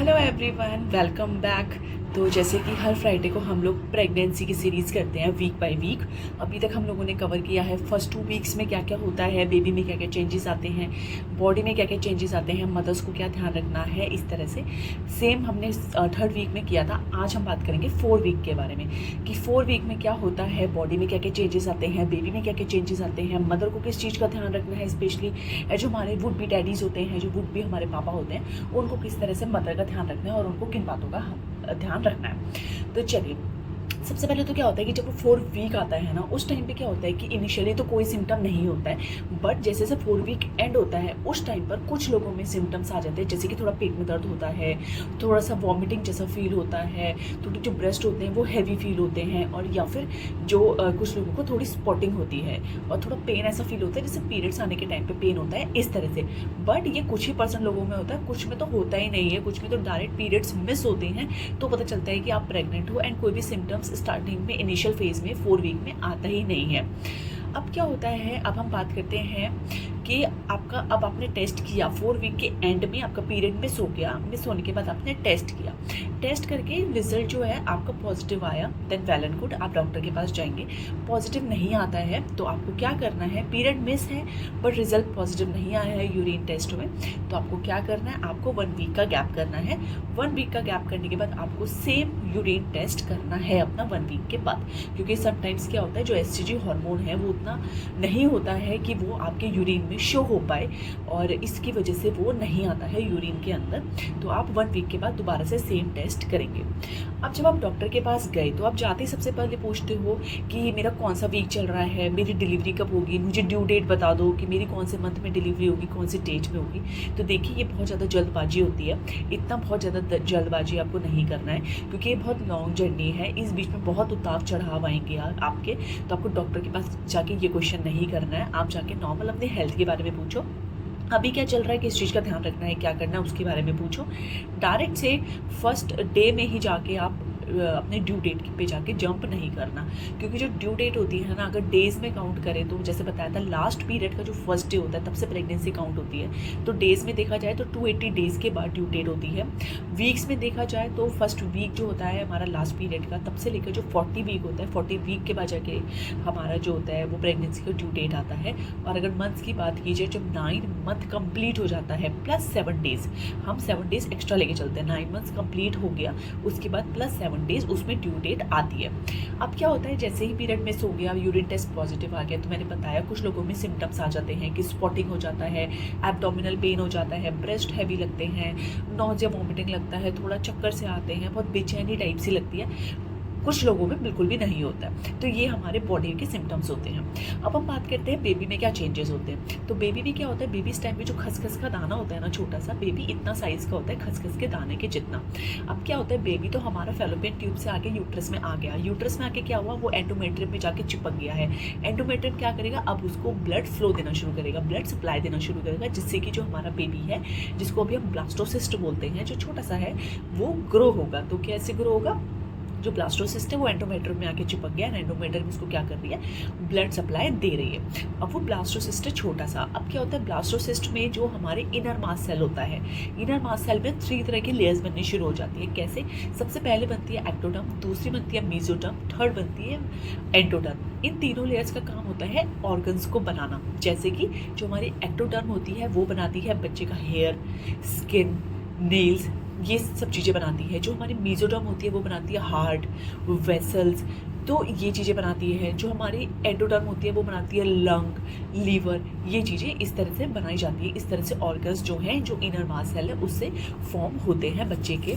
Hello everyone, welcome back. तो जैसे कि हर फ्राइडे को हम लोग प्रेगनेंसी की सीरीज़ करते हैं वीक बाय वीक। अभी तक हम लोगों ने कवर किया है फर्स्ट 2 वीक्स में क्या क्या होता है, बेबी में क्या क्या चेंजेस आते हैं, बॉडी में क्या क्या चेंजेस आते हैं, मदर्स को क्या ध्यान रखना है, इस तरह से। सेम हमने थर्ड वीक में किया था। आज हम बात करेंगे 4 वीक के बारे में कि 4 वीक में क्या होता है, बॉडी में क्या क्या चेंजेस आते हैं, बेबी में क्या क्या चेंजेस आते हैं, मदर को किस चीज़ का ध्यान रखना है, स्पेशली जो हमारे वुड बी डैडीज़ होते हैं, जो वुड बी हमारे पापा होते हैं, उनको किस तरह से मदर का ध्यान रखना है और उनको किन बातों का ध्यान रखना है। तो चलिए, सबसे पहले तो क्या होता है कि जब वो 4 वीक आता है ना, उस टाइम पे क्या होता है कि इनिशियली तो कोई सिम्टम नहीं होता है, बट जैसे जैसे 4 वीक एंड होता है उस टाइम पर कुछ लोगों में सिम्टम्स आ जाते हैं, जैसे कि थोड़ा पेट में दर्द होता है, थोड़ा सा वॉमिटिंग जैसा फील होता है, थोड़े जो ब्रेस्ट होते हैं वो हैवी फील होते हैं, और या फिर जो कुछ लोगों को थोड़ी स्पॉटिंग होती है और थोड़ा पेन ऐसा फील होता है जैसे पीरियड्स आने के टाइम पे पेन होता है, इस तरह से। बट ये कुछ ही % लोगों में होता है, कुछ में तो होता ही नहीं है, कुछ में तो डायरेक्ट पीरियड्स मिस होते हैं, तो पता चलता है कि आप प्रेग्नेंट हो, एंड कोई भी सिम्टम्स स्टार्टिंग में इनिशियल फेज में 4 वीक में आता ही नहीं है। अब क्या होता है, अब हम बात करते हैं कि अब आपने टेस्ट किया 4 वीक के एंड में, आपका पीरियड मिस हो गया, मिस होने के बाद आपने टेस्ट किया, टेस्ट करके रिजल्ट जो है आपका पॉजिटिव आया, देन वेल एंड गुड, आप डॉक्टर के पास जाएंगे। पॉजिटिव नहीं आता है तो आपको क्या करना है, पीरियड मिस है बट रिजल्ट पॉजिटिव नहीं आया है यूरिन टेस्ट में, तो आपको क्या करना है, आपको 1 वीक का गैप करना है। 1 वीक का गैप करने के बाद आपको सेम यूरिन टेस्ट करना है अपना 1 वीक के बाद, क्योंकि समटाइम्स क्या होता है, जो एससीजी हार्मोन है वो उतना नहीं होता है कि वो आपके यूरिन में शो हो पाए, और इसकी वजह से वो नहीं आता है यूरिन के अंदर। तो आप 1 वीक के बाद दोबारा से सेम टेस्ट करेंगे। अब जब आप डॉक्टर के पास गए तो आप जाते ही सबसे पहले पूछते हो कि मेरा कौन सा वीक चल रहा है, मेरी डिलीवरी कब होगी, मुझे ड्यू डेट बता दो कि मेरी कौन से मंथ में डिलीवरी होगी, कौन से डेट में होगी। तो देखिए, ये बहुत ज़्यादा जल्दबाजी होती है, इतना बहुत ज़्यादा जल्दबाजी आपको नहीं करना है, क्योंकि ये बहुत लॉन्ग जर्नी है, इस बीच में बहुत उतार चढ़ाव आएंगे आपके। तो आपको डॉक्टर के पास जाके ये क्वेश्चन नहीं करना है, आप जाके नॉर्मल अपने हेल्थ के बारे में पूछो, अभी क्या चल रहा है, किस चीज़ का ध्यान रखना है, क्या करना है, उसके बारे में पूछो। डायरेक्ट से फर्स्ट डे में ही जाके आप अपने ड्यू डेट पे जाके जंप नहीं करना, क्योंकि जो ड्यू डेट होती है ना, अगर डेज़ में काउंट करें तो जैसे बताया था, लास्ट पीरियड का जो फर्स्ट डे होता है तब से प्रेगनेंसी काउंट होती है। तो डेज़ में देखा जाए तो 280 डेज़ के बाद ड्यू डेट होती है। वीक्स में देखा जाए तो फर्स्ट वीक जो होता है हमारा लास्ट पीरियड का, तब से लेकर जो 40 वीक होता है, 40 वीक के बाद जाके हमारा जो होता है वो प्रेगनेंसी का ड्यू डेट आता है। और अगर मंथ्स की बात कीजिए, जब 9 मंथ कंप्लीट हो जाता है प्लस 7 डेज़, हम 7 डेज़ एक्स्ट्रा लेके चलते हैं, 9 मंथ्स कंप्लीट हो गया, उसके बाद प्लस 7 डेज़ उसमें ड्यू डेट आती है। अब क्या होता है, जैसे ही पीरियड मिस हो गया, यूरिन टेस्ट पॉजिटिव आ गया, तो मैंने बताया कुछ लोगों में सिम्टम्स आ जाते हैं कि स्पॉटिंग हो जाता है, एब्डोमिनल पेन हो जाता है, ब्रेस्ट हैवी लगते हैं, नॉजिया वॉमिटिंग लगता है, थोड़ा चक्कर से आते हैं, बहुत बेचैनी टाइप सी लगती है, कुछ लोगों में बिल्कुल भी नहीं होता है। तो ये हमारे बॉडी के सिम्टम्स होते हैं। अब हम बात करते हैं बेबी में क्या चेंजेस होते हैं। तो बेबी में क्या होता है, बेबी इस टाइम पे जो खसखस का दाना होता है ना, छोटा सा, बेबी इतना साइज़ का होता है खसखस के दाने के जितना। अब क्या होता है, बेबी तो हमारा फैलोपियन ट्यूब से आके यूट्रस में आ गया, यूट्रस में आके क्या हुआ, वो एंडोमेट्रियम में जाके चिपक गया है। एंडोमेट्रियम क्या करेगा, अब उसको ब्लड फ्लो देना शुरू करेगा, ब्लड सप्लाई देना शुरू करेगा, जिससे कि जो हमारा बेबी है, जिसको अभी हम ब्लास्टोसिस्ट बोलते हैं, जो छोटा सा है, वो ग्रो होगा। तो कैसे ग्रो होगा, जो ब्लास्टोसिस्ट है वो एंडोमेट्रियम में आके चिपक गया, एंडोमेट्रियम इसको क्या कर रही है, ब्लड सप्लाई दे रही है। अब वो ब्लास्टोसिस्ट है छोटा सा। अब क्या होता है, ब्लास्टोसिस्ट में जो हमारे इनर मास सेल होता है, इनर मास सेल में 3 तरह की लेयर्स बननी शुरू हो जाती है। कैसे, सबसे पहले बनती है एक्टोडर्म, दूसरी बनती है मेसोडर्म, थर्ड बनती है एंडोडर्म। इन तीनों लेयर्स का काम होता है ऑर्गन्स को बनाना। जैसे कि जो हमारी एक्टोडर्म होती है वो बनाती है बच्चे का हेयर, स्किन, नेल्स, ये सब चीज़ें बनाती है। जो हमारी मेसोडर्म होती है वो बनाती है हार्ट, वेसल्स, तो ये चीज़ें बनाती है। जो हमारी एंडोडर्म होती है वो बनाती है लंग, लीवर, ये चीज़ें इस तरह से बनाई जाती है। इस तरह से ऑर्गन्स जो हैं, जो इनर मास सेल है उससे फॉर्म होते हैं बच्चे के।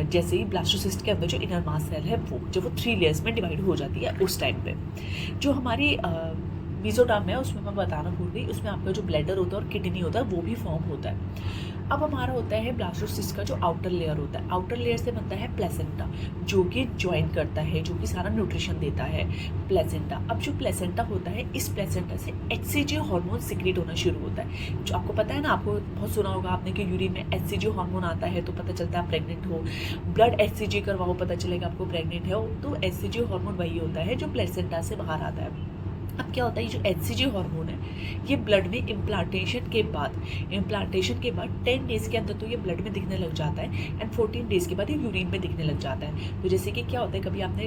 जैसे ही ब्लास्टोसिस्ट के अंदर जो इनर मास सेल है वो जब वो 3 लेयर्स में डिवाइड हो जाती है, उस टाइम पे जो हमारी मेसोडर्म है, उसमें मैं बताना भूल गई, उसमें आपका जो ब्लैडर होता है और किडनी होता है वो भी फॉर्म होता है। अब हमारा होता है ब्लास्टोसिस्ट का जो आउटर लेयर होता है, आउटर लेयर से बनता है प्लेसेंटा, जो कि ज्वाइन करता है, जो कि सारा न्यूट्रिशन देता है, प्लेसेंटा। अब जो प्लेसेंटा होता है, इस प्लेसेंटा से एचसीजी हार्मोन सिक्रेट होना शुरू होता है। जो आपको पता है ना, आपको बहुत सुना होगा आपने कि यूरिन में एचसीजी हार्मोन आता है तो पता चलता है आप प्रेग्नेंट हो, ब्लड एचसीजी करवाओ पता चलेगा आपको प्रेग्नेंट है। तो एचसीजी हार्मोन वही होता है जो प्लेसेंटा से बाहर आता है। अब क्या होता है, ये जो एचसीजी हार्मोन है ये ब्लड में इम्प्लांटेशन के बाद 10 डेज़ के अंदर तो ये ब्लड में दिखने लग जाता है एंड 14 डेज़ के बाद ये यूरिन में दिखने लग जाता है। तो जैसे कि क्या होता है, कभी आपने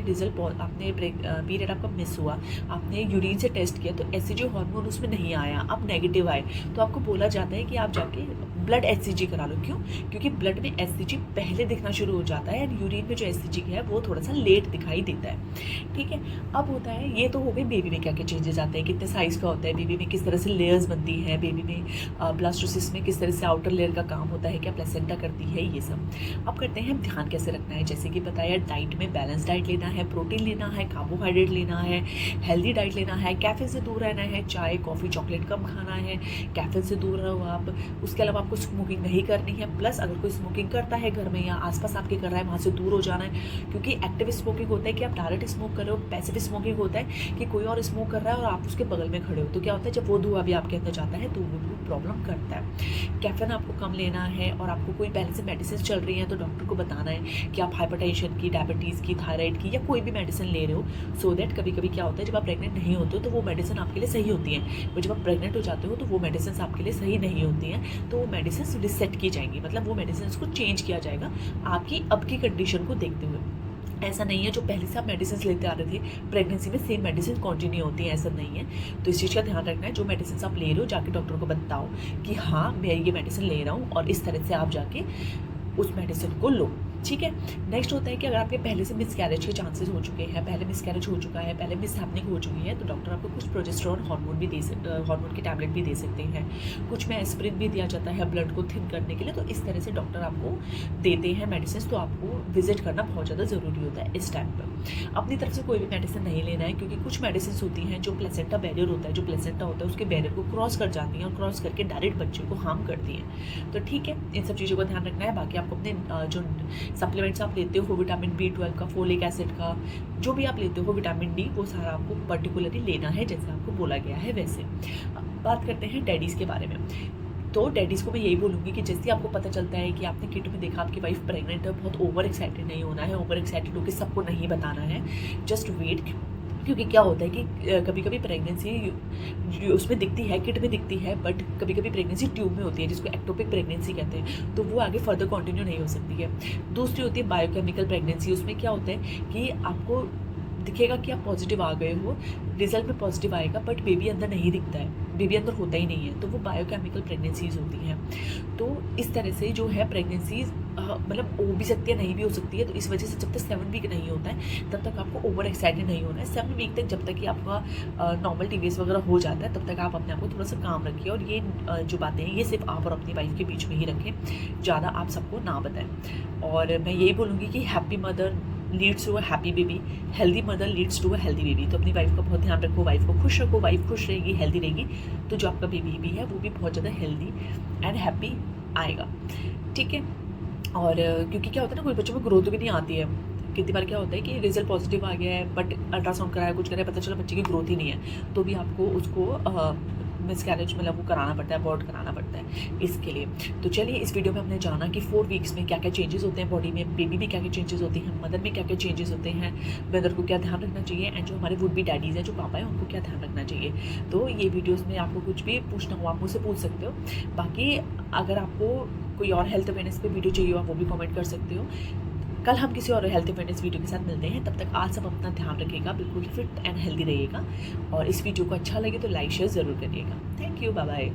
आपने पीरियड आपका मिस हुआ, आपने यूरिन से टेस्ट किया तो एचसीजी हार्मोन उसमें नहीं आया, अब नेगेटिव आए, तो आपको बोला जाता है कि आप जाके ब्लड एचसीजी करा लो। क्यों? क्योंकि ब्लड में एचसीजी पहले दिखना शुरू हो जाता है एंड यूरिन में जो एचसीजी है वो थोड़ा सा लेट दिखाई देता है। ठीक है, अब होता है, ये तो हो गई बेबी में क्या क्या चेंजेस आते हैं, कितने साइज़ का होता है, बेबी में किस तरह से लेयर्स बनती है, बेबी में ब्लास्टोसिस में किस तरह से आउटर लेयर का काम होता है, क्या प्लेसेंटा करती है, ये सब। अब करते हैं हम ध्यान कैसे रखना है। जैसे कि बताया, डाइट में बैलेंस डाइट लेना है, प्रोटीन लेना है, कार्बोहाइड्रेट लेना है, हेल्दी डाइट लेना है, कैफीन से दूर रहना है, चाय कॉफ़ी चॉकलेट कम खाना है, कैफीन से दूर रहो आप। उसके अलावा आपको स्मोकिंग नहीं करनी है, प्लस अगर कोई स्मोकिंग करता है घर में या आसपास आपके कर रहा है, वहाँ से दूर हो जाना है। क्योंकि एक्टिव स्मोकिंग होता है कि आप डायरेक्ट स्मोक कर रहे हो, पैसिव स्मोकिंग होता है कि कोई और स्मोक कर रहा है और आप उसके बगल में खड़े हो, तो क्या होता है, जब वो धुआं भी आपके अंदर जाता है तो वो प्रॉब्लम करता है। कैफीन आपको कम लेना है और आपको कोई पहले से मेडिसिन चल रही है तो डॉक्टर को बताना है कि आप हाइपरटेंशन की, डायबिटीज़ की, थायराइड की या कोई भी मेडिसिन ले रहे हो, सो दैट कभी कभी क्या होता है, जब आप प्रेग्नेंट नहीं होते हो तो वो मेडिसिन आपके लिए सही होती है, और जब आप प्रेग्नेंट हो जाते हो तो वो मेडिसिन आपके लिए सही नहीं होती हैं, तो वो मेडिसिन रिसेट की जाएंगी, मतलब वो मेडिसिन को चेंज किया जाएगा आपकी अब की कंडीशन को देखते हुए। ऐसा नहीं है जो पहले से आप मेडिसिन लेते आ रहे थे प्रेगनेंसी में सेम मेडिसिन कंटिन्यू होती है, ऐसा नहीं है। तो इस चीज़ का ध्यान रखना है, जो मेडिसिन आप ले रहे हो जाके डॉक्टर को बताओ कि हाँ मैं ये मेडिसिन ले रहा हूँ, और इस तरह से आप जाके उस मेडिसिन को लो। ठीक है, नेक्स्ट होता है कि अगर आपके पहले से मिसकैरेज के चांसेस हो चुके हैं, पहले मिसकैरेज हो चुका है, पहले मिसहैपनिंग हो चुकी है, तो डॉक्टर आपको कुछ प्रोजेस्टेरोन हार्मोन भी हार्मोन की टैबलेट भी दे सकते हैं। कुछ में एस्पिरिन भी दिया जाता है ब्लड को थिन करने के लिए। तो इस तरह से डॉक्टर आपको देते हैं मेडिसिन, तो आपको विजिट करना बहुत ज़्यादा ज़रूरी होता है इस टाइम पर। अपनी तरफ से कोई भी मेडिसिन नहीं लेना है, क्योंकि कुछ मेडिसिन होती हैं जो प्लेसेंटा बैरियर होता है, जो प्लेसेंटा होता है उसके बैरियर को क्रॉस कर जाती हैं और क्रॉस करके डायरेक्ट बच्चे को हार्म करती हैं। तो ठीक है, इन सब चीज़ों का ध्यान रखना है। बाकी आपको अपने जो सप्लीमेंट्स आप लेते हो, विटामिन B12 का, फोलिक एसिड का, जो भी आप लेते हो विटामिन डी, वो सारा आपको पर्टिकुलरली लेना है जैसे आपको बोला गया है वैसे। बात करते हैं डैडीज़ के बारे में। तो डैडीज़ को मैं यही बोलूँगी कि जैसे आपको पता चलता है कि आपने किट में देखा आपकी वाइफ प्रेग्नेंट है, बहुत ओवर एक्साइटेड नहीं होना है, ओवर एक्साइटेड होकर सबको नहीं बताना है, जस्ट वेट। क्योंकि क्या होता है कि कभी कभी प्रेगनेंसी उसमें दिखती है, किट में दिखती है, बट कभी कभी प्रेगनेंसी ट्यूब में होती है जिसको एक्टोपिक प्रेगनेंसी कहते हैं, तो वो आगे फर्दर कंटिन्यू नहीं हो सकती है। दूसरी होती है बायोकेमिकल प्रेगनेंसी। उसमें क्या होता है कि आपको दिखेगा कि आप पॉजिटिव आ गए हो, रिजल्ट में पॉजिटिव आएगा, बट बेबी अंदर नहीं दिखता है, बेबी अंदर होता ही नहीं है, तो वो बायोकेमिकल प्रेगनेंसीज होती हैं। तो इस तरह से जो है प्रेगनेंसीज मतलब हो भी सकती है, नहीं भी हो सकती है। तो इस वजह से जब तक 7 वीक नहीं होता है तब तक आपको ओवर एक्साइटेड नहीं होना है। 7 वीक तक जब तक कि आपका नॉर्मल टीवीएस वगैरह हो जाता है तब तक आप अपने आप को थोड़ा सा काम रखिए, और ये जो बातें हैं ये सिर्फ आप और अपनी वाइफ के बीच में ही रखें, ज़्यादा आप सबको ना बताएं। और मैं यही बोलूँगी कि happy mother leads to a happy baby, healthy mother leads to a healthy baby. तो अपनी वाइफ का बहुत ध्यान रखो, वाइफ को खुश रखो, वाइफ खुश रहेगी, हेल्दी रहेगी, तो जो आपका बेबी भी है वो भी बहुत ज़्यादा हेल्दी एंड हैप्पी आएगा। ठीक है, और क्योंकि क्या होता है ना, कोई बच्चों में ग्रोथ भी नहीं आती है। कितनी बार क्या होता है कि रिजल्ट पॉजिटिव आ गया है बट अल्ट्रासाउंड कराया, कुछ कराया, पता चला बच्चे की ग्रोथ ही नहीं है, तो भी आपको उसको मिसकैरेज मतलब वो कराना पड़ता है, अबॉर्ट कराना पड़ता है इसके लिए। तो चलिए, इस वीडियो में हमने जाना कि 4 वीक्स में क्या क्या चेंजेस होते हैं बॉडी में, बेबी में क्या क्या चेंजेस होते हैं, मदर में क्या क्या चेंजेस होते हैं, मदर को क्या ध्यान रखना चाहिए, एंड जो हमारे वुड बी डैडीज़ हैं, जो पापा हैं, उनको क्या ध्यान रखना चाहिए। तो ये वीडियोज़ में आपको कुछ भी पूछना हो आप मुझसे पूछ सकते हो। बाकी अगर आपको कोई और हेल्थ अवेयरनेस पे वीडियो चाहिए हो आप वो भी कमेंट कर सकते हो। कल हम किसी और हेल्थ अवेयरनेस वीडियो के साथ मिलते हैं, तब तक आज सब अपना ध्यान रखिएगा, बिल्कुल फिट एंड हेल्दी रहिएगा, और इस वीडियो को अच्छा लगे तो लाइक शेयर ज़रूर करिएगा। Thank you, bye bye.